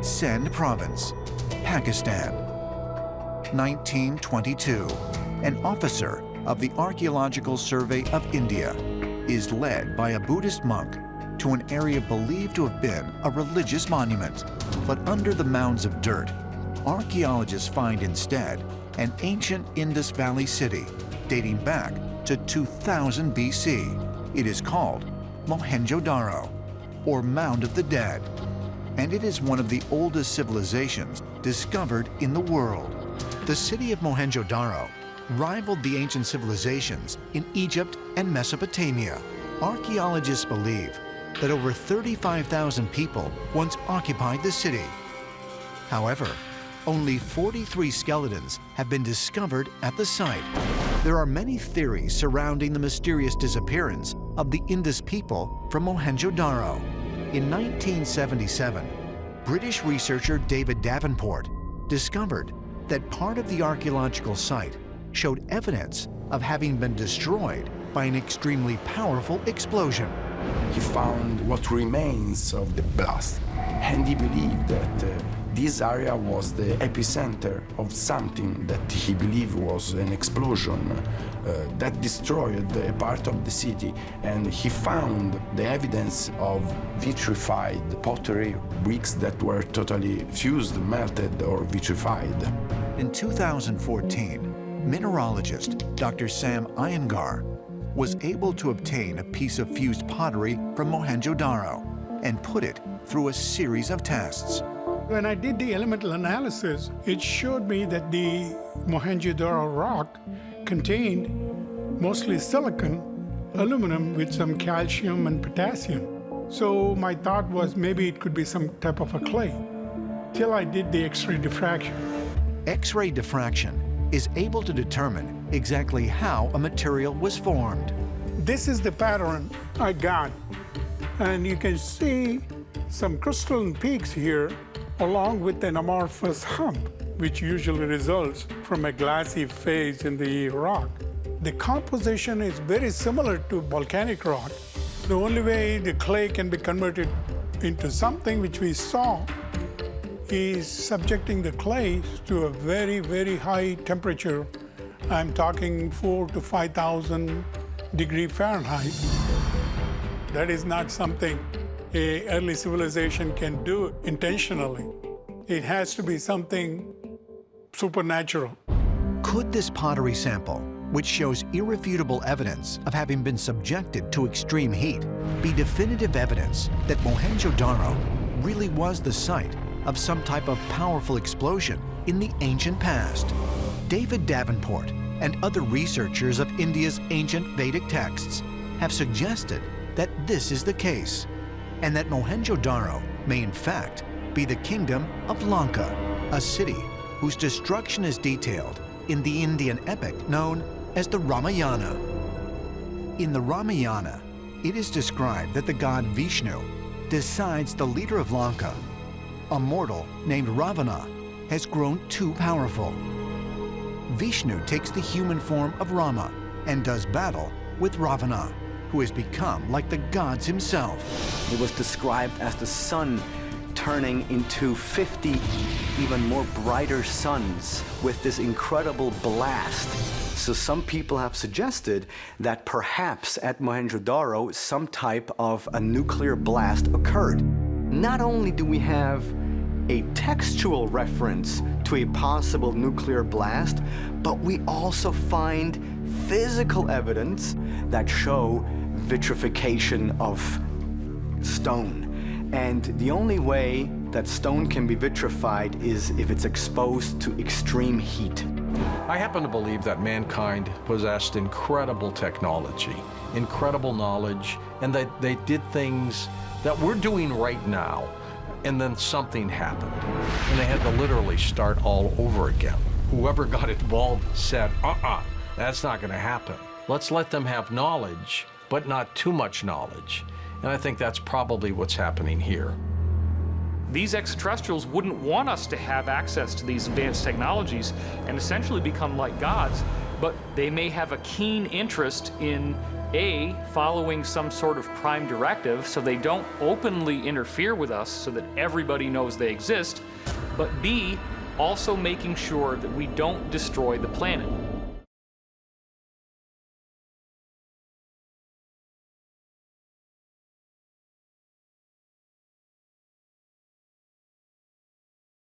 Sindh Province, Pakistan. 1922, an officer of the Archaeological Survey of India is led by a Buddhist monk to an area believed to have been a religious monument. But under the mounds of dirt, archaeologists find instead an ancient Indus Valley city dating back to 2000 BC. It is called Mohenjo-Daro, or Mound of the Dead, and it is one of the oldest civilizations discovered in the world. The city of Mohenjo-Daro rivaled the ancient civilizations in Egypt and Mesopotamia. Archaeologists believe that over 35,000 people once occupied the city. However, only 43 skeletons have been discovered at the site. There are many theories surrounding the mysterious disappearance of the Indus people from Mohenjo-Daro. In 1977, British researcher David Davenport discovered that part of the archaeological site showed evidence of having been destroyed by an extremely powerful explosion. He found what remains of the blast, and he believed that this area was the epicenter of something that he believed was an explosion that destroyed a part of the city. And he found the evidence of vitrified pottery, bricks that were totally fused, melted, or vitrified. In 2014, mineralogist Dr. Sam Iyengar was able to obtain a piece of fused pottery from Mohenjo-Daro and put it through a series of tests. When I did the elemental analysis, it showed me that the Mohenjo-Daro rock contained mostly silicon, aluminum with some calcium and potassium. So my thought was maybe it could be some type of a clay, till I did the X-ray diffraction. X-ray diffraction is able to determine exactly how a material was formed. This is the pattern I got, and you can see some crystalline peaks here along with an amorphous hump, which usually results from a glassy phase in the rock. The composition is very similar to volcanic rock. The only way the clay can be converted into something which we saw is subjecting the clay to a very, very high temperature. I'm talking 4,000 to 5,000 degrees Fahrenheit. That is not something an early civilization can do intentionally. It has to be something supernatural. Could this pottery sample, which shows irrefutable evidence of having been subjected to extreme heat, be definitive evidence that Mohenjo-Daro really was the site of some type of powerful explosion in the ancient past? David Davenport and other researchers of India's ancient Vedic texts have suggested that this is the case, and that Mohenjo-Daro may in fact be the kingdom of Lanka, a city whose destruction is detailed in the Indian epic known as the Ramayana. In the Ramayana, it is described that the god Vishnu decides the leader of Lanka, a mortal named Ravana, has grown too powerful. Vishnu takes the human form of Rama and does battle with Ravana, who has become like the gods himself. It was described as the sun turning into 50 even more brighter suns with this incredible blast. So some people have suggested that perhaps at Mohenjo-Daro some type of a nuclear blast occurred. Not only do we have a textual reference to a possible nuclear blast, but we also find physical evidence that show vitrification of stone. And the only way that stone can be vitrified is if it's exposed to extreme heat. I happen to believe that mankind possessed incredible technology, incredible knowledge, and that they did things that we're doing right now, and then something happened, and they had to literally start all over again. Whoever got involved said, that's not gonna happen. Let's let them have knowledge, but not too much knowledge. And I think that's probably what's happening here. These extraterrestrials wouldn't want us to have access to these advanced technologies and essentially become like gods. but they may have a keen interest in A, following some sort of prime directive so they don't openly interfere with us so that everybody knows they exist, but B, also making sure that we don't destroy the planet.